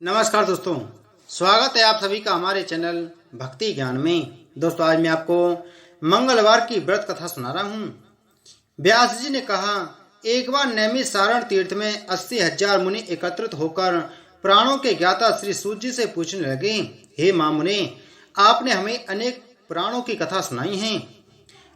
नमस्कार दोस्तों, स्वागत है आप सभी का हमारे चैनल भक्ति ज्ञान में। दोस्तों, आज मैं आपको मंगलवार की व्रत कथा सुना रहा हूँ। व्यास जी ने कहा, एक बार नैमिषारण तीर्थ में 80,000 मुनि एकत्रित होकर प्राणों के ज्ञाता श्री सूत जी से पूछने लगे, हे महामुने, आपने हमें अनेक प्राणों की कथा सुनाई है।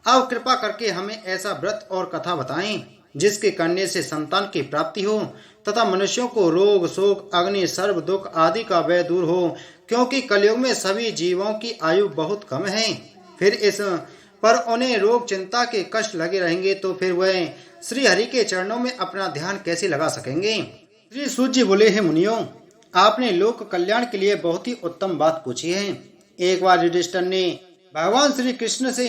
अब कृपा करके हमें ऐसा व्रत और कथा बताएं जिसके करने से संतान की प्राप्ति हो तथा मनुष्यों को रोग शोक अग्नि सर्व दुख आदि का भय दूर हो, क्योंकि कलयुग में सभी जीवों की आयु बहुत कम है। फिर इस पर उन्हें रोग चिंता के कष्ट लगे रहेंगे तो फिर वह श्री हरि के चरणों में अपना ध्यान कैसे लगा सकेंगे। श्री सूत जी बोले, हे मुनियों, आपने लोक कल्याण के लिए बहुत ही उत्तम बात पूछी है। एक बार युधिष्ठिर ने भगवान श्री कृष्ण से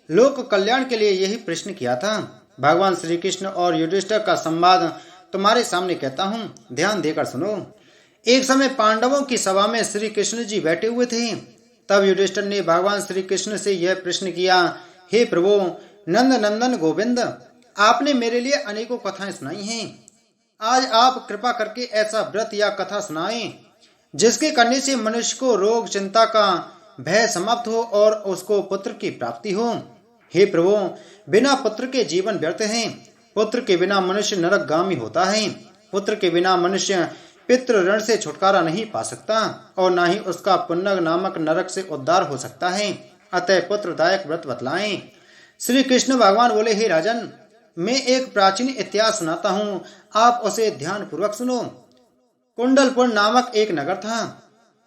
लोक कल्याण के लिए यही प्रश्न किया था। भगवान श्री कृष्ण और युधिष्ठिर का संवाद तुम्हारे सामने कहता हूँ, ध्यान देकर सुनो। एक समय पांडवों की सभा में श्री कृष्ण जी बैठे हुए थे। तब युधिष्ठिर ने भगवान श्री कृष्ण से यह प्रश्न किया, हे प्रभु नंद नंदन गोविंद, आपने मेरे लिए अनेकों कथाएं सुनाई हैं। आज आप कृपा करके ऐसा व्रत या कथा सुनाएं जिसके करने से मनुष्य को रोग चिंता का भय समाप्त हो और उसको पुत्र की प्राप्ति हो। हे प्रभु, बिना पुत्र के जीवन व्यर्थ है। पुत्र के बिना मनुष्य नरकगामी होता है। पुत्र के बिना मनुष्य पितृ ऋण से छुटकारा नहीं पा सकता और न ही उसका पुण्य नामक नरक से उद्धार हो सकता है। अतः पुत्रदायक व्रत बतलाएं। श्री कृष्ण भगवान बोले, हे राजन, मैं एक प्राचीन इतिहास सुनाता हूँ, आप उसे ध्यान पूर्वक सुनो। कुंडलपुर नामक एक नगर था।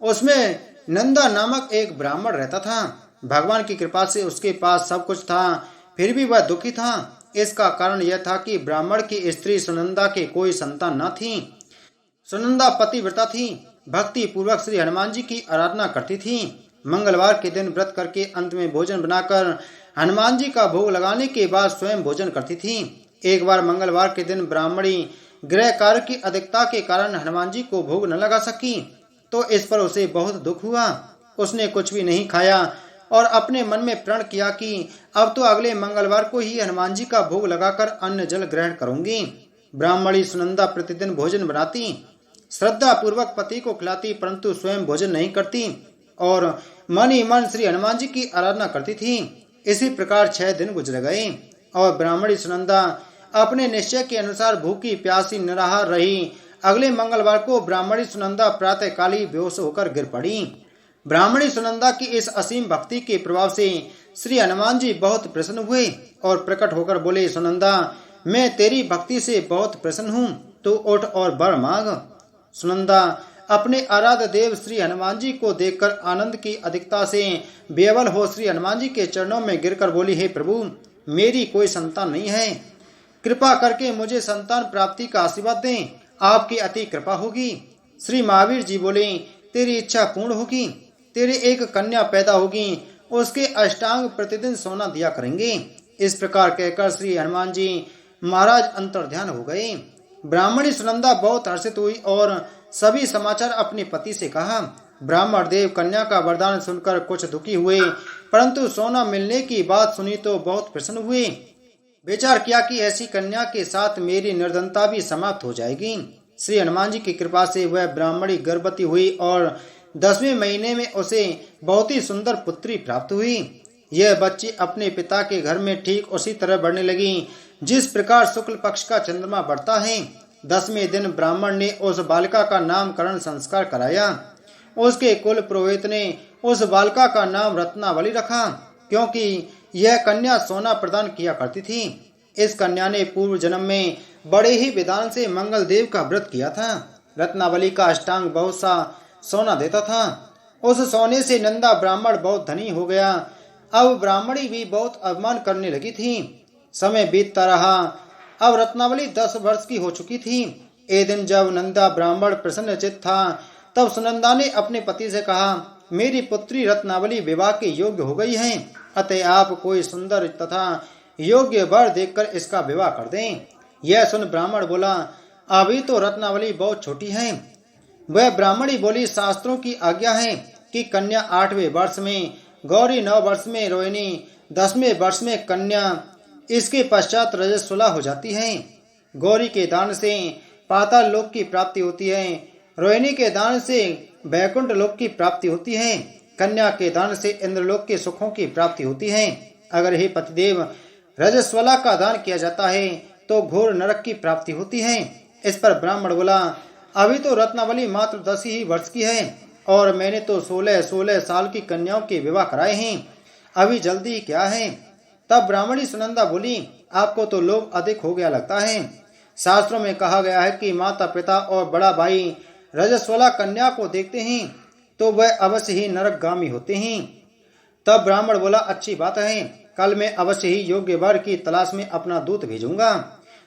उसमें नंदा नामक एक ब्राह्मण रहता था। भगवान की कृपा से उसके पास सब कुछ था, फिर भी वह दुखी था। इसका कारण यह था कि ब्राह्मण की स्त्री सुनंदा के कोई संतान न थी। सुनंदा पतिव्रता थी, भक्ति पूर्वक श्री हनुमान जी की आराधना करती थी। मंगलवार के दिन व्रत करके अंत में भोजन बनाकर हनुमान जी का भोग लगाने के बाद स्वयं भोजन करती थी। एक बार मंगलवार के दिन ब्राह्मणी गृह कार्य की अधिकता के कारण हनुमान जी को भोग न लगा सकी, तो इस पर उसे बहुत दुख हुआ। उसने कुछ भी नहीं खाया और अपने मन में प्रण किया कि अब तो अगले मंगलवार को ही हनुमान जी का भोग लगाकर अन्न जल ग्रहण करूंगी। ब्राह्मणी सुनंदा प्रतिदिन भोजन बनाती, श्रद्धा पूर्वक पति को खिलाती, परंतु स्वयं भोजन नहीं करती और मन ही मन श्री हनुमान जी की आराधना करती थी। इसी प्रकार 6 दिन गुजर गए और ब्राह्मणी सुनंदा अपने निश्चय के अनुसार भूखी प्यासी निराहार रही। अगले मंगलवार को ब्राह्मणी सुनंदा प्रातःकाली बेहोश होकर गिर पड़ी। ब्राह्मणी सुनंदा की इस असीम भक्ति के प्रभाव से श्री हनुमान जी बहुत प्रसन्न हुए और प्रकट होकर बोले, सुनंदा, मैं तेरी भक्ति से बहुत प्रसन्न हूँ, तू उठ और वर मांग। सुनंदा अपने आराध्य देव श्री हनुमान जी को देखकर आनंद की अधिकता से बेवल हो श्री हनुमान जी के चरणों में गिरकर बोली, हे प्रभु, मेरी कोई संतान नहीं है, कृपा करके मुझे संतान प्राप्ति का आशीर्वाद दें, आपकी अति कृपा होगी। श्री महावीर जी बोले, तेरी इच्छा पूर्ण होगी, तेरी एक कन्या पैदा होगी, उसके अष्टांग प्रतिदिन सोना दिया करेंगे। इस प्रकार कहकर श्री हनुमान जी महाराज अंतर्ध्यान हो गए। ब्राह्मणी सुनंदा बहुत हर्षित हुई और सभी समाचार अपने पति से कहा। ब्राह्मण देव कन्या का वरदान सुनकर कुछ दुखी हुए, परंतु सोना मिलने की बात सुनी तो बहुत प्रसन्न हुए। विचार किया कि ऐसी कन्या के साथ मेरी निर्धनता भी समाप्त हो जाएगी। श्री हनुमान जी की कृपा से वह ब्राह्मणी गर्भवती हुई और 10वें महीने में उसे बहुत ही सुंदर पुत्री प्राप्त हुई। यह बच्ची अपने पिता के घर में ठीक उसी तरह बढ़ने लगी जिस प्रकार शुक्ल पक्ष का चंद्रमा बढ़ता है। 10वें दिन ब्राह्मण ने उस बालिका का नामकरण संस्कार कराया। उसके कुल पुरोहित ने उस बालिका का नाम रत्नावली रखा, क्योंकि यह कन्या सोना प्रदान किया करती थी। इस कन्या ने पूर्व जन्म में बड़े ही विधान से मंगल देव का व्रत किया था। रत्नावली का अष्टांग बहुत सा सोना देता था। उस सोने से नंदा ब्राह्मण बहुत धनी हो गया। अब ब्राह्मणी भी बहुत अभिमान करने लगी थी। समय बीतता रहा। अब रत्नावली 10 वर्ष की हो चुकी थी। एक दिन जब नंदा ब्राह्मण प्रसन्नचित्त था, तब सुनंदा ने अपने पति से कहा, मेरी पुत्री रत्नावली विवाह के योग्य हो गई है, अतः आप कोई सुंदर तथा योग्य वर देखकर इसका विवाह कर दें। यह सुन ब्राह्मण बोला, अभी तो रत्नावली बहुत छोटी है। वह ब्राह्मणी बोली, शास्त्रों की आज्ञा है कि कन्या 8वें वर्ष में, गौरी 9 वर्ष में, रोहिणी 10वें वर्ष में कन्या, इसके पश्चात रजस्वला हो जाती है। गौरी के दान से पाताल लोक की प्राप्ति होती है रोहिणी के दान से वैकुंठ लोक की प्राप्ति होती है, कन्या के दान से इंद्रलोक के सुखों की प्राप्ति होती है। अगर हे पतिदेव रजस्वला का दान किया जाता है तो घोर नरक की प्राप्ति होती है। इस पर ब्राह्मण बोला, अभी तो रत्नावली मात्र 10 ही वर्ष की है और मैंने तो 16 साल की कन्याओं के विवाह कराए हैं, अभी जल्दी क्या है। तब ब्राह्मणी सुनंदा बोली, आपको तो लोभ अधिक हो गया लगता है। शास्त्रों में कहा गया है कि माता पिता और बड़ा भाई रजस्वला कन्या को देखते हैं तो वह अवश्य ही नरकगामी होते हैं। तब ब्राह्मण बोला, अच्छी बात है, कल मैं अवश्य ही योग्य वर की तलाश में अपना दूत भेजूंगा।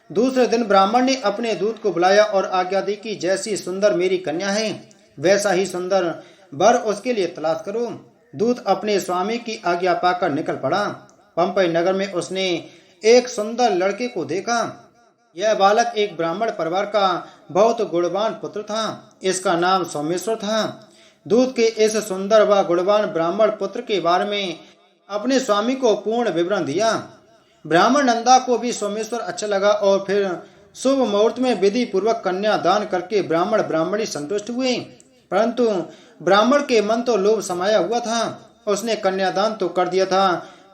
दूसरे दिन ब्राह्मण ने अपने दूत को बुलाया और आज्ञा दी कि जैसी सुंदर मेरी कन्या है वैसा ही सुंदर वर उसके लिए तलाश करो। दूत अपने स्वामी की आज्ञा पाकर निकल पड़ा। पंपई नगर में उसने एक सुंदर लड़के को देखा। यह बालक एक ब्राह्मण परिवार का बहुत गुणवान पुत्र था। इसका नाम सोमेश्वर था। दूत के इस सुंदर व गुणवान ब्राह्मण पुत्र के बारे में अपने स्वामी को पूर्ण विवरण दिया। ब्राह्मण नंदा को भी सोमेश्वर अच्छा लगा और फिर शुभ मुहूर्त में विधि पूर्वक कन्या दान करके ब्राह्मण ब्राह्मणी संतुष्ट हुए। परंतु ब्राह्मण के मन तो लोभ समाया हुआ था। उसने कन्यादान तो कर दिया था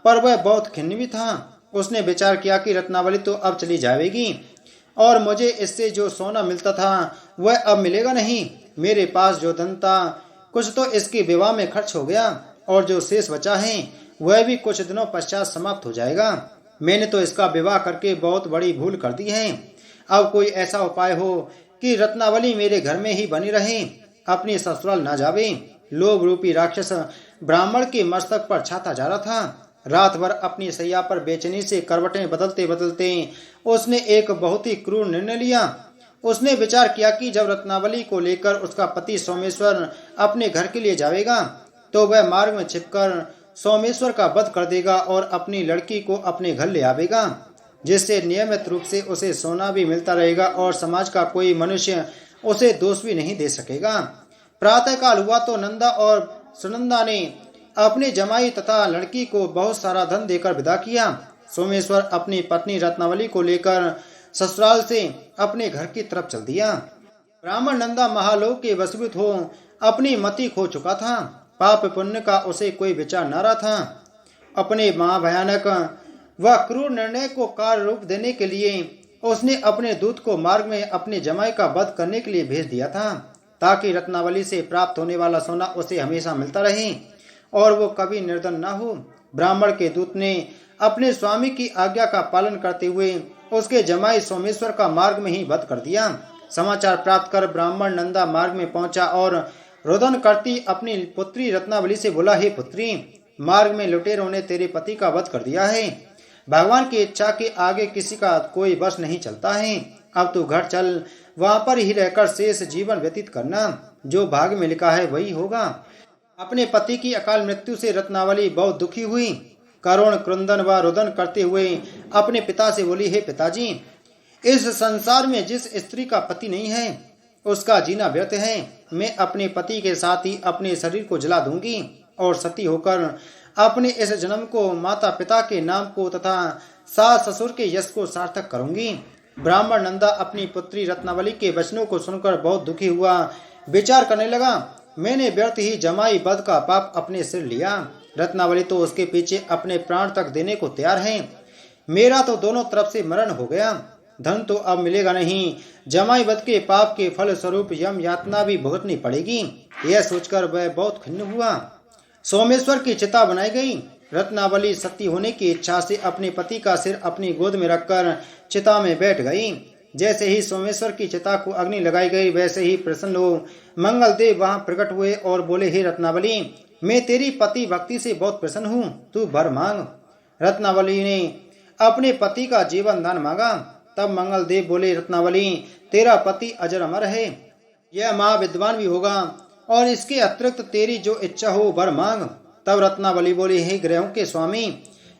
पर वह बहुत खिन्न भी था। उसने विचार किया कि रत्नावली तो अब चली जाएगी और मुझे इससे जो सोना मिलता था वह अब मिलेगा नहीं। मेरे पास जो धन था कुछ तो इसके विवाह में खर्च हो गया और जो शेष बचा है वह भी कुछ दिनों पश्चात समाप्त हो जाएगा। मैंने तो इसका विवाह करके बहुत बड़ी भूल कर दी है। अब कोई ऐसा उपाय हो कि रत्नावली मेरे घर में ही बनी रहे, अपनी ससुराल न जावे। लोभ रूपी राक्षस ब्राह्मण के मस्तक पर छाता जा रहा था। रात भर अपनी सैया पर बेचैनी से करवटें बदलते बदलते उसने एक बहुत ही क्रूर निर्णय लिया। उसने विचार किया कि जब रत्नावली को लेकर उसका पति सोमेश्वर अपने घर के लिए जाएगा तो वह मार्ग में छिपकर सोमेश्वर का वध कर देगा और अपनी लड़की को अपने घर ले आवेगा, जिससे नियमित रूप से उसे सोना भी मिलता रहेगा और समाज का कोई मनुष्य उसे दोष भी नहीं दे सकेगा। प्रातःकाल हुआ तो नंदा और सुनंदा ने अपने जमाई तथा लड़की को बहुत सारा धन देकर विदा किया। सोमेश्वर अपनी पत्नी रत्नावली को लेकर ससुराल से अपने घर की तरफ चल दिया। ब्राह्मण नंदा महालोक के वशीभूत हो अपनी मति खो चुका था। पाप पुण्य का उसे कोई विचार न रहा था। अपने महाभयानक व क्रूर निर्णय को कार्य रूप देने के लिए उसने अपने दूत को मार्ग में अपने जमाई का वध करने के लिए भेज दिया था, ताकि रत्नावली से प्राप्त होने वाला सोना उसे हमेशा मिलता रहे और वो कभी निर्धन न हो। ब्राह्मण के दूत ने अपने स्वामी की आज्ञा का पालन करते हुए उसके जमाई सोमेश्वर का मार्ग में ही वध कर दिया। समाचार प्राप्त कर ब्राह्मण नंदा मार्ग में पहुंचा और रोदन करती अपनी पुत्री रत्नावली से बोला, हे पुत्री, मार्ग में लुटेरों ने तेरे पति का वध कर दिया है। भगवान की इच्छा के आगे किसी का कोई बस नहीं चलता है। अब तू घर चल, वहां पर ही रहकर शेष जीवन व्यतीत करना। जो भाग्य में लिखा है वही होगा। अपने पति की अकाल मृत्यु से रत्नावली बहुत दुखी हुई। करुण क्रंदन व रुदन करते हुए अपने पिता से बोली, हे पिताजी, इस संसार में जिस स्त्री का पति नहीं है उसका जीना व्यर्थ है। मैं अपने पति के साथ ही अपने शरीर को जला दूंगी और सती होकर अपने इस जन्म को माता पिता के नाम को तथा सास ससुर के यश को सार्थक करूंगी। ब्राह्मण नंदा अपनी पुत्री रत्नावली के वचनों को सुनकर बहुत दुखी हुआ। विचार करने लगा, मैंने व्यर्थ ही जमाई वध का पाप अपने सिर लिया। रत्नावली तो उसके पीछे अपने प्राण तक देने को तैयार है। मेरा तो दोनों तरफ से मरण हो गया। धन तो अब मिलेगा नहीं। जमाई वध के पाप के फल स्वरूप यम यातना भी भुगतनी पड़ेगी। यह सोचकर वह बहुत खिन्न हुआ। सोमेश्वर की चिता बनाई गई। रत्नावली सती होने की इच्छा से अपने पति का सिर अपनी गोद में रखकर चिता में बैठ गई। जैसे ही सोमेश्वर की चिता को अग्नि लगाई गई वैसे ही प्रसन्न हो मंगलदेव वहां प्रकट हुए और बोले, हे रत्नावली, मैं तेरी पति भक्ति से बहुत प्रसन्न हूँ, तू वर मांग। रत्नावली ने अपने पति का जीवन दान मांगा। तब मंगलदेव बोले, रत्नावली, तेरा पति अजर अमर है, यह महाविद्वान भी होगा और इसके अतिरिक्त तेरी जो इच्छा हो वर मांग। तब रत्नावली बोली, हे ग्रहों के स्वामी,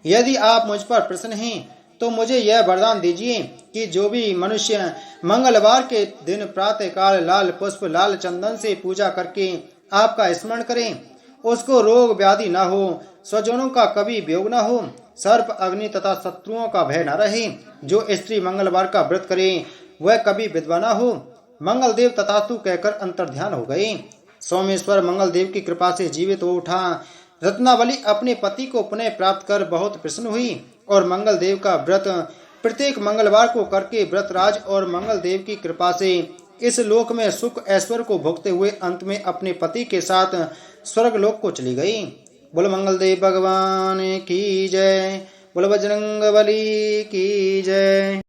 यदि आप मुझ पर प्रसन्न हैं तो मुझे यह वरदान दीजिए कि जो भी मनुष्य मंगलवार के दिन प्रातःकाल लाल पुष्प लाल चंदन से पूजा करके आपका स्मरण करें, उसको रोग व्याधि न हो, स्वजनों का कभी वियोग न हो, सर्प अग्नि तथा शत्रुओं का भय न रहे। जो स्त्री मंगलवार का व्रत करे वह कभी विधवा न हो, मंगलदेव तथास्तु कहकर अंतर्ध्यान हो गए। सोमेश्वर मंगलदेव की कृपा से जीवित हो उठा। रत्नावली अपने पति को पुनः प्राप्त कर बहुत प्रसन्न हुई और मंगलदेव का व्रत प्रत्येक मंगलवार को करके व्रतराज और मंगलदेव की कृपा से इस लोक में सुख ऐश्वर्य को भोगते हुए अंत में अपने पति के साथ स्वर्गलोक को चली गई। बोल मंगलदेव भगवान की जय। बोल बजरंगबली की जय।